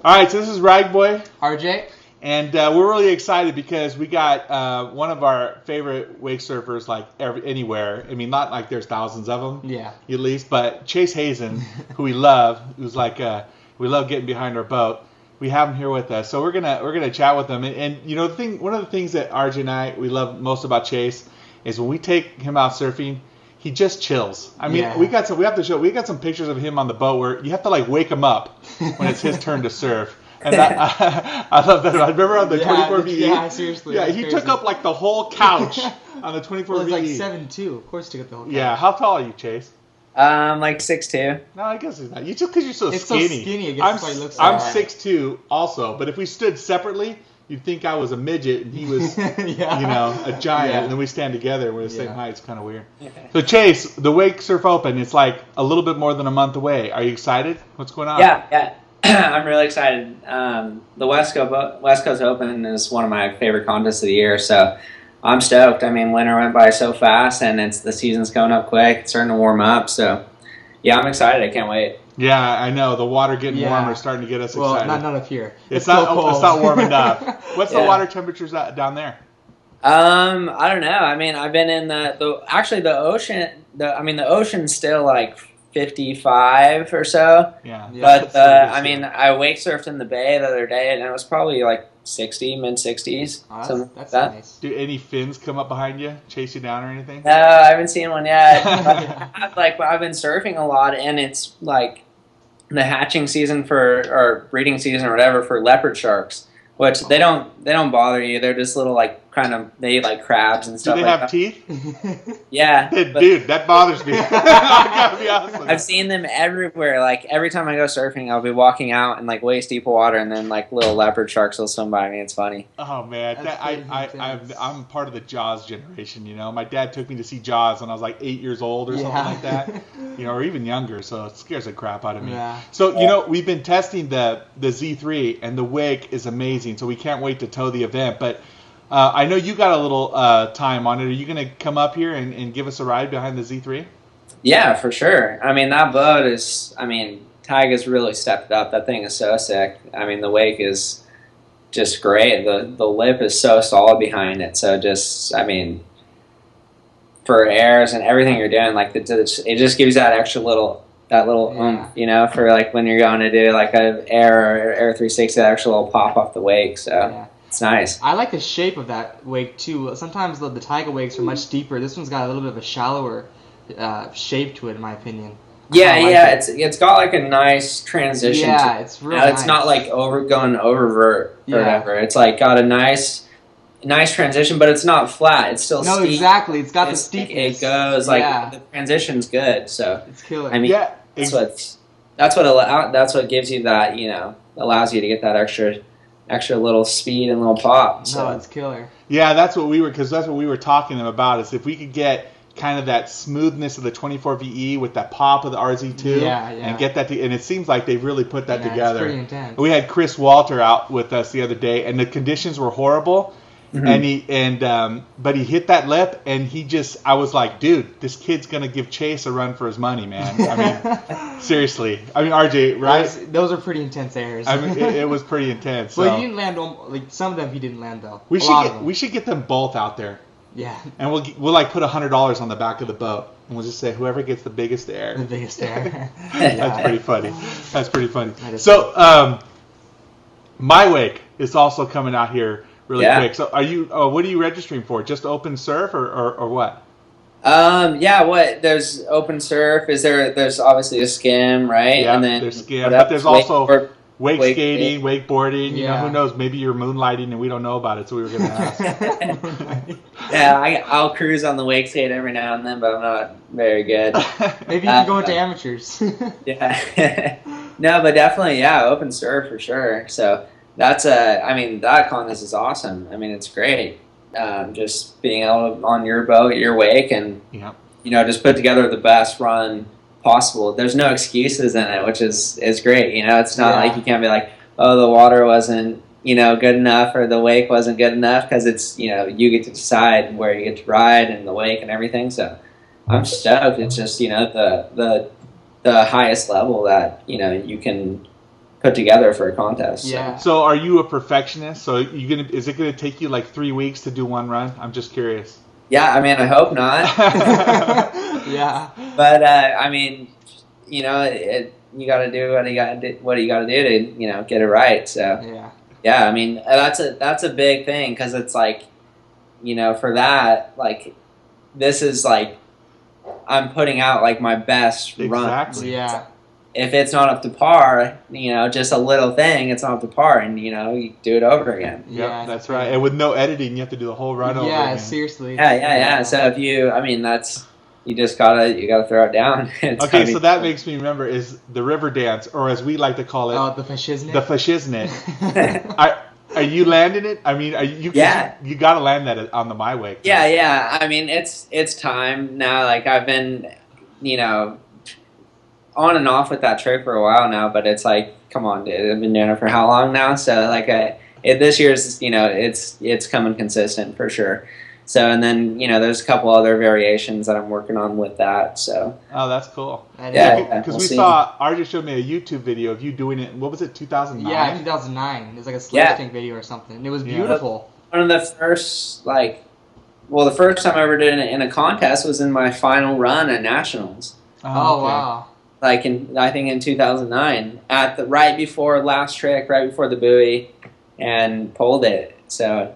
All right, so this is Rag Boy, RJ, and we're really excited because we got one of our favorite wake surfers, like anywhere. I mean, not like there's thousands of them, yeah, at least, but Chase Hazen, who we love, who's like we love getting behind our boat. We have him here with us, so we're gonna chat with him. And you know, one of the things that RJ and I we love most about Chase is when we take him out surfing. He just chills. I mean, we got some pictures of him on the boat where you have to like wake him up when it's his turn to surf. And I love that. I remember on the 24 VE. Yeah, seriously. Yeah, he took up like the whole couch on the 24 VE. Well, he's like 7'2". Of course, he took up the whole couch. Yeah, how tall are you, Chase? Like 6'2". No, I guess he's not. You just because you're so it's skinny. So skinny. I guess that's why he looks I'm like 6'2" also, but if we stood separately, you'd think I was a midget and he was, yeah. you know, a giant, Yeah. and then we stand together and we're the same height. It's kind of weird. So Chase, the Wake Surf Open, it's like a little bit more than a month away. Are you excited? What's going on? Yeah. I'm really excited. The West Coast Open is one of my favorite contests of the year, so I'm stoked. I mean, winter went by so fast, and the season's coming up quick. It's starting to warm up, so yeah, I'm excited. I can't wait. Yeah, I know. The water getting warmer is starting to get us excited. Well, not up here. It's not warm enough. What's the water temperatures down there? I don't know. I mean, I've been in the ocean. The ocean's still like 55 or so. Yeah. But I mean, I wake surfed in the bay the other day, and it was probably like 60, mid 60s. Oh, that's nice. Do any fins come up behind you, chase you down or anything? No, I haven't seen one yet. I've been surfing a lot, and it's like the hatching season or breeding season or whatever for leopard sharks, which they don't bother you. They're just little they eat like crabs and stuff. Do they like have that. teeth? Yeah, dude, that bothers me. I gotta be honest. I've seen them everywhere. Like every time I go surfing, I'll be walking out in like waist deep water, and then like little leopard sharks will swim by me. It's funny. Oh man, I'm part of the Jaws generation. You know, my dad took me to see Jaws when I was like 8 years old or something like that. You know, or even younger. So it scares the crap out of me. Yeah. So you know, we've been testing the Z3, and the wake is amazing. So we can't wait to tow the event, but. I know you got a little time on it. Are you going to come up here and give us a ride behind the Z3? Yeah, for sure. I mean, that boat is, Tyga's really stepped it up. That thing is so sick. I mean, the wake is just great. The lip is so solid behind it. So just, for airs and everything you're doing, like it just gives you that extra little oomph, you know, for like when you're going to do like an air or air 360, that extra little pop off the wake. So. Yeah. It's nice. I like the shape of that wake too. Sometimes the Tyga wakes are much deeper. This one's got a little bit of a shallower shape to it, in my opinion. It's got like a nice transition. Yeah, it's real nice. It's not like going oververt or whatever. It's like got a nice transition, but it's not flat. It's still steep. Exactly. It's got the steepness. It goes the transition's good. So it's killer. I mean, that's what gives you that. You know, allows you to get that extra little speed and little pop. So. No, it's killer. Yeah, that's what we were talking about. Is if we could get kind of that smoothness of the 24 VE with that pop of the RZ2, and get that. And it seems like they've really put that together. It's pretty intense. We had Chris Walter out with us the other day, and the conditions were horrible. Mm-hmm. But he hit that lip, and I was like, dude, this kid's gonna give Chase a run for his money, man. I mean, seriously. I mean, RJ, right? Those are pretty intense airs. I mean, it was pretty intense. Well, so. he didn't land some of them. He didn't land though. We should get them both out there. Yeah. And we'll like put $100 on the back of the boat, and we'll just say whoever gets the biggest air. The biggest air. That's pretty funny. So, my wake is also coming out here. Really quick. So, are you? What are you registering for? Just open surf or what? There's open surf. There's obviously a skim, right? Yeah, and then there's skim, but there's also wake skating, wakeboarding. You know, who knows? Maybe you're moonlighting and we don't know about it, so we were going to ask. I'll cruise on the wake skate every now and then, but I'm not very good. Maybe you can go into amateurs. No, but definitely, open surf for sure. So. That's that contest is awesome. I mean, it's great. Just being able on your boat, your wake, and just put together the best run possible. There's no excuses in it, which is great. You know, it's not like you can't be like, oh, the water wasn't, good enough, or the wake wasn't good enough, because it's, you get to decide where you get to ride and the wake and everything. So I'm stoked. It's just, the highest level that, you can put together for a contest. Yeah. So are you a perfectionist? So is it gonna take you like 3 weeks to do one run? I'm just curious. Yeah, I mean, I hope not. Yeah. But you got to do what you got to do to get it right. So yeah, I mean, that's a big thing, because it's like, for that, like, this is like, I'm putting out like my best run. Exactly. Yeah. If it's not up to par, just a little thing, it's not up to par, and you do it over again. Yeah, that's right. And with no editing, you have to do the whole run over again. Yeah, seriously. Yeah. So if you just gotta throw it down. Okay, so that makes me remember is the river dance, or as we like to call it, the fashiznit. The fashiznit. Are you landing it? I mean, you got to land that on the My Wake. Yeah. I mean, it's time now. Like, I've been, on and off with that trick for a while now, but it's like, come on, dude, I've been doing it for how long now? So like, this year's, it's coming consistent for sure. So, and then, there's a couple other variations that I'm working on with that. So. Oh, that's cool. Yeah, because we saw, RJ showed me a YouTube video of you doing it. What was it, 2009? Yeah, 2009. It was like a slipstream video or something. It was beautiful. One of the first, the first time I ever did it in a contest was in my final run at Nationals. Oh, okay. Wow. I think in 2009, right before last trick, right before the buoy, and pulled it. So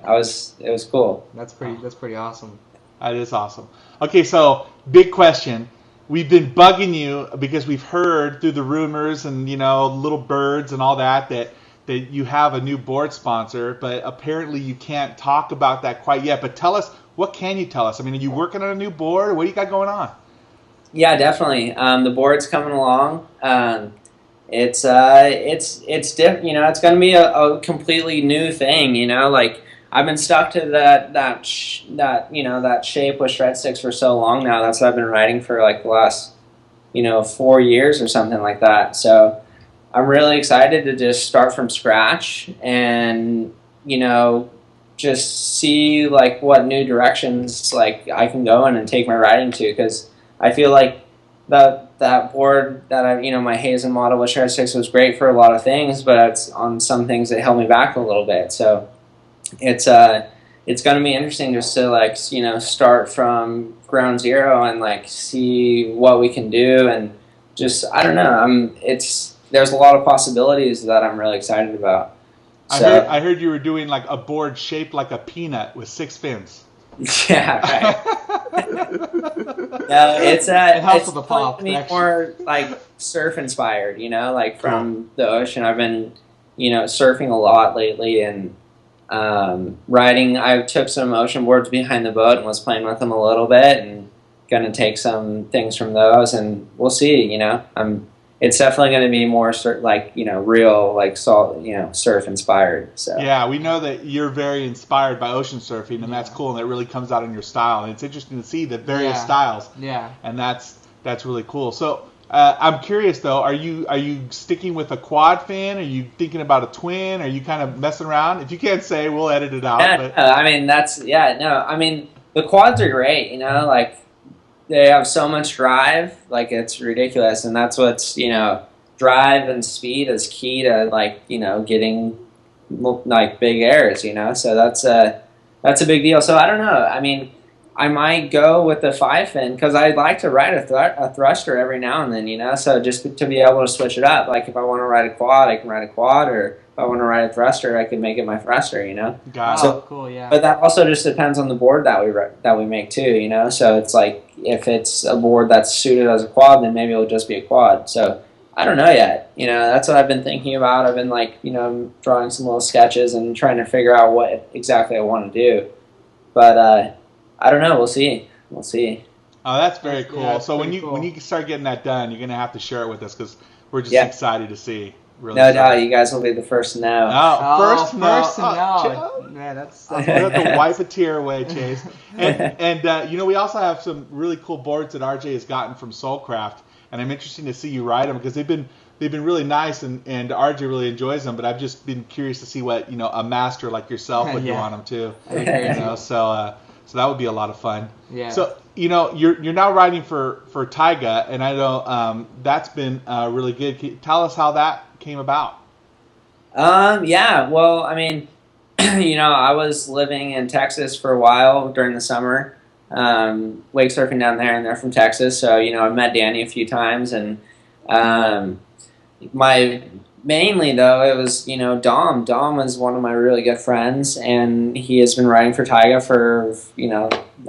it was cool. That's pretty awesome. That is awesome. Okay, so big question. We've been bugging you because we've heard through the rumors and little birds and all that you have a new board sponsor, but apparently you can't talk about that quite yet. But tell us, what can you tell us? I mean, are you working on a new board? What do you got going on? Yeah, definitely. The board's coming along. It's different. It's going to be a completely new thing. Like, I've been stuck to that shape with shred sticks for so long now. That's what I've been riding for like the last 4 years or something like that. So I'm really excited to just start from scratch and just see like what new directions like I can go in and take my riding to, because I feel like that board that my Hazen model with shred sticks was great for a lot of things, but it's on some things it held me back a little bit. So it's going to be interesting just to start from ground zero and like see what we can do, and just I don't know. There's a lot of possibilities that I'm really excited about. I heard you were doing like a board shaped like a peanut with 6 fins. Yeah, right. No, it's with the pop, more like surf inspired, like from the ocean. I've been, surfing a lot lately, and riding. I took some ocean boards behind the boat and was playing with them a little bit, and gonna take some things from those, and we'll see. It's definitely going to be more real, like salt, surf inspired. So yeah, we know that you're very inspired by ocean surfing, and that's cool, and it really comes out in your style. And it's interesting to see the various styles. Yeah, and that's really cool. So I'm curious though, are you sticking with a quad fin? Are you thinking about a twin? Are you kind of messing around? If you can't say, we'll edit it out. Yeah, but. No, I mean I mean the quads are great. Like. They have so much drive, like it's ridiculous, and that's what's drive and speed is key to getting like big airs, So that's a big deal. So I don't know. I mean, I might go with the 5 fin because I'd like to ride a thruster every now and then, So just to be able to switch it up, like if I want to ride a quad, I can ride a quad, or if I want to ride a thruster, I can make it my thruster, Got it. So cool, yeah. But that also just depends on the board that we make too, So it's like if it's a board that's suited as a quad, then maybe it'll just be a quad. So I don't know yet. That's what I've been thinking about. I've been drawing some little sketches and trying to figure out what exactly I want to do. But I don't know. We'll see. Oh, that's very cool. Yeah, so when cool. you start getting that done, you're gonna have to share it with us because we're just excited to see. Really no doubt, you guys will be the first to know. First to know. Man, that's. I'm gonna have to wipe a tear away, Chase. And we also have some really cool boards that RJ has gotten from Soulcraft. and I'm interested to see you ride them because they've been really nice, and RJ really enjoys them. But I've just been curious to see what a master like yourself would do on them too. So that would be a lot of fun. Yeah. So you're now riding for Tyga, and I know that's been really good. Can you tell us how that came about? Yeah. Well, I mean, I was living in Texas for a while during the summer, wake surfing down there, and they're from Texas. So, I met Danny a few times, and mainly though, it was, Dom. Dom was one of my really good friends, and he has been riding for Tyga for,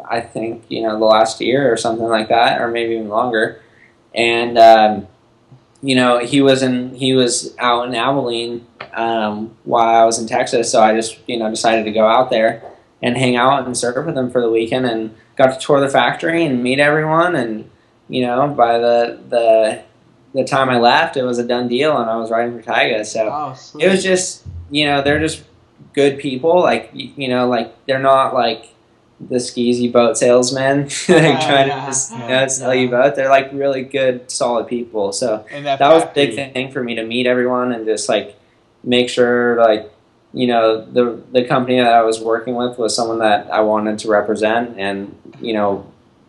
I think, the last year or something like that, or maybe even longer. And, he was out in Abilene while I was in Texas, so I just decided to go out there and hang out and surf with him for the weekend, and got to tour the factory and meet everyone. And by the time I left, it was a done deal, and I was riding for Tyga. So it was just they're just good people, like they're not like the skeezy boat salesmen trying to just sell you boat. They're like really good, solid people. So that was a big thing for me to meet everyone and just like make sure the company that I was working with was someone that I wanted to represent, and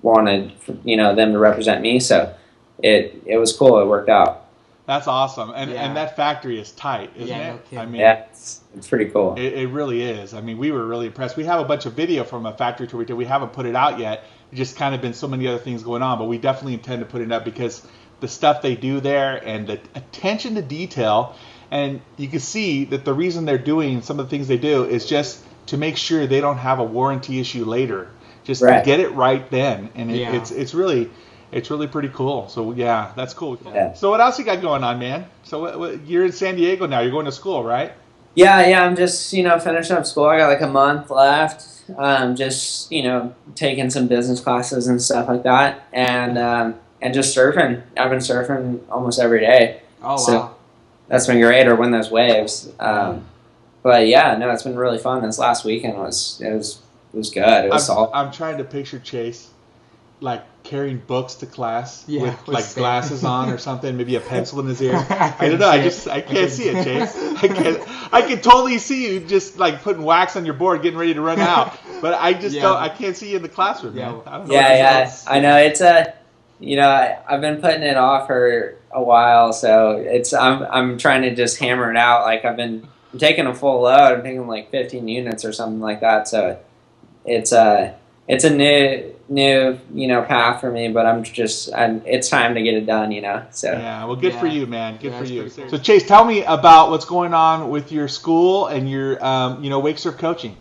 wanted them to represent me. So it was cool. It worked out. That's awesome, and that factory is tight, isn't it? Okay. I mean, it's pretty cool. It really is. I mean, we were really impressed. We have a bunch of video from a factory tour we did. We haven't put it out yet. It's just kind of been so many other things going on, but we definitely intend to put it up because the stuff they do there and the attention to detail, and you can see that the reason they're doing some of the things they do is just to make sure they don't have a warranty issue later. Just to get it right then, and it's really pretty cool. So yeah, that's cool. Yeah. So what else you got going on, man? So you're in San Diego now. You're going to school, right? Yeah. I'm just finishing up school. I got like a month left. Just taking some business classes and stuff like that, and just surfing. I've been surfing almost every day. Oh so wow. That's been great. Or when there's waves. But yeah, no, it's been really fun. This last weekend was good. It was solid. I'm trying to picture Chase like carrying books to class with like Sam. glasses on or something, maybe a pencil in his ear. I don't know. I can't see it, Chase. I can totally see you just like putting wax on your board, getting ready to run out. But I just don't. I can't see you in the classroom. Man. I don't know I know it's I've been putting it off for a while, so I'm trying to just hammer it out. Like I'm taking a full load. I'm taking like 15 units or something like that. So it's a new path for me, but it's time to get it done, so yeah, well, good for you, man. Good for you. So Chase, tell me about what's going on with your school and your wake surf coaching.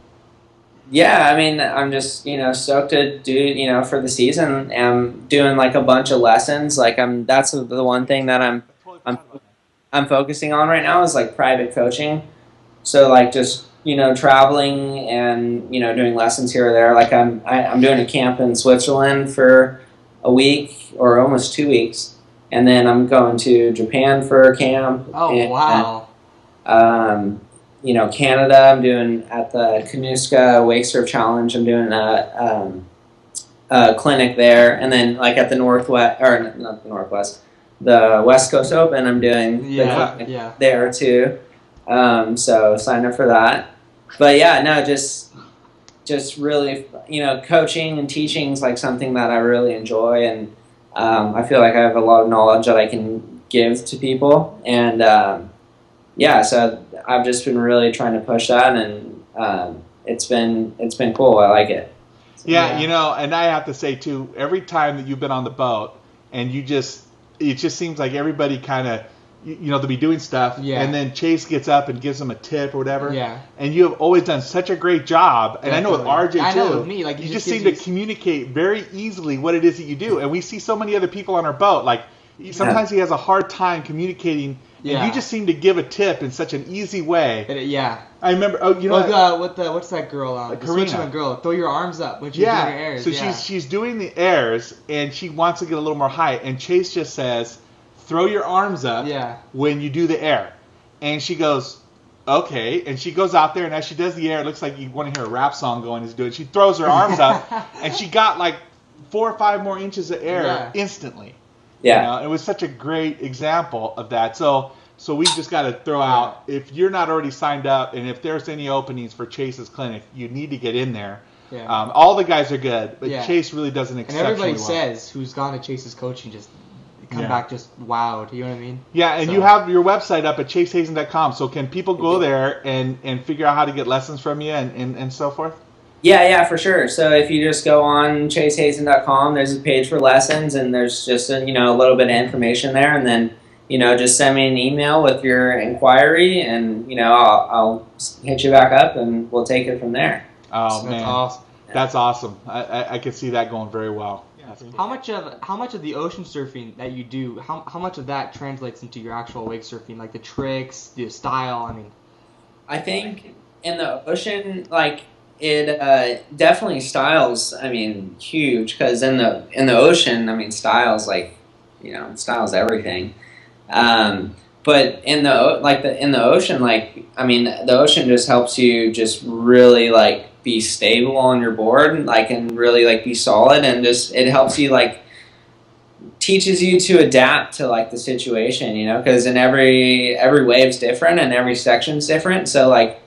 Yeah, I mean, I'm just stoked to do for the season. I'm doing like a bunch of lessons. Like that's the one thing that I'm focusing on right now is like private coaching. So like just traveling and doing lessons here or there. Like I'm doing a camp in Switzerland for a week or almost 2 weeks, and then I'm going to Japan for a camp. Oh wow! Canada. I'm doing at the Kanuska Wakesurf Challenge. I'm doing a clinic there, and then like at the Northwest or not the Northwest, the West Coast Open. I'm doing there too. So sign up for that. But yeah, no, just really, coaching and teaching is like something that I really enjoy, and I feel like I have a lot of knowledge that I can give to people, and so I've just been really trying to push that, and it's been cool. I like it. Yeah, and I have to say too, every time that you've been on the boat, and it just seems like everybody kind of. They'll be doing stuff, and then Chase gets up and gives them a tip or whatever. Yeah. And you have always done such a great job. And I know with RJ too. I know with me, like you just seem to communicate very easily what it is that you do. And we see so many other people on our boat. Like sometimes he has a hard time communicating. Yeah. And you just seem to give a tip in such an easy way. I remember. Oh, what's that girl? Karina. Girl. Throw your arms up when you're doing your airs. So she's doing the airs and she wants to get a little more height. And Chase just says, throw your arms up when you do the air. And she goes, okay. And she goes out there, and as she does the air, it looks like you want to hear a rap song going. She throws her arms up, and she got like 4 or 5 more inches of air instantly. Yeah. You know, it was such a great example of that. So we just got to throw out, if you're not already signed up, and if there's any openings for Chase's clinic, you need to get in there. Yeah. All the guys are good, but Chase really does an exceptionally well. And everybody says who's gone to Chase's coaching just come back just wowed. You know what I mean? Yeah, and you have your website up at chasehazen.com. So can people go there and figure out how to get lessons from you and so forth? Yeah, for sure. So if you just go on chasehazen.com, there's a page for lessons, and there's just a little bit of information there, and then just send me an email with your inquiry, and I'll hit you back up, and we'll take it from there. Oh so man, that's awesome. I can see that going very well. How much of the ocean surfing that you do, how much of that translates into your actual wake surfing, like the tricks, the style? I mean, I think in the ocean, like it definitely styles. I mean, huge, because in the ocean, I mean, styles styles everything. But in the ocean, like, I mean, the ocean just helps you just really like be stable on your board, like, and really like be solid, and just it helps you, like, teaches you to adapt to like the situation, because in every wave's different and every section's different, so like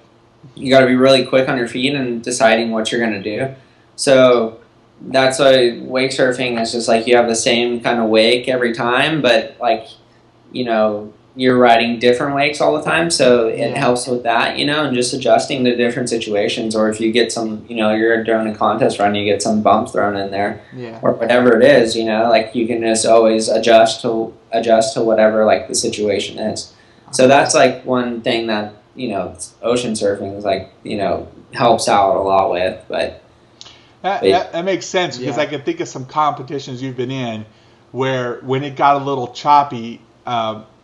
you got to be really quick on your feet and deciding what you're gonna do. So that's why wake surfing is just like you have the same kind of wake every time, but like you're riding different wakes all the time, so it helps with that, and just adjusting to different situations. Or if you get some, you're doing a contest run, you get some bumps thrown in there, or whatever it is, like you can just always adjust to whatever like the situation is. So that's like one thing that ocean surfing is like helps out a lot with, but. That makes sense, because I can think of some competitions you've been in where when it got a little choppy,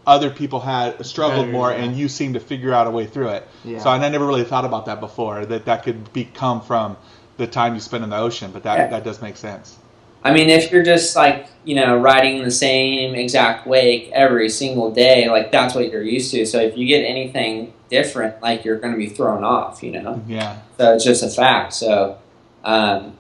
other people had struggled more, and you seemed to figure out a way through it. Yeah. So, and I never really thought about that before, that could come from the time you spend in the ocean, but that does make sense. I mean, if you're just like, riding the same exact wake every single day, like that's what you're used to. So if you get anything different, like you're going to be thrown off, Yeah. So it's just a fact. So, riding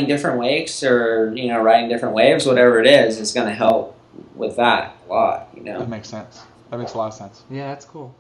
different wakes or, riding different waves, whatever it is going to help with that a lot, That makes sense. That makes a lot of sense. Yeah, that's cool.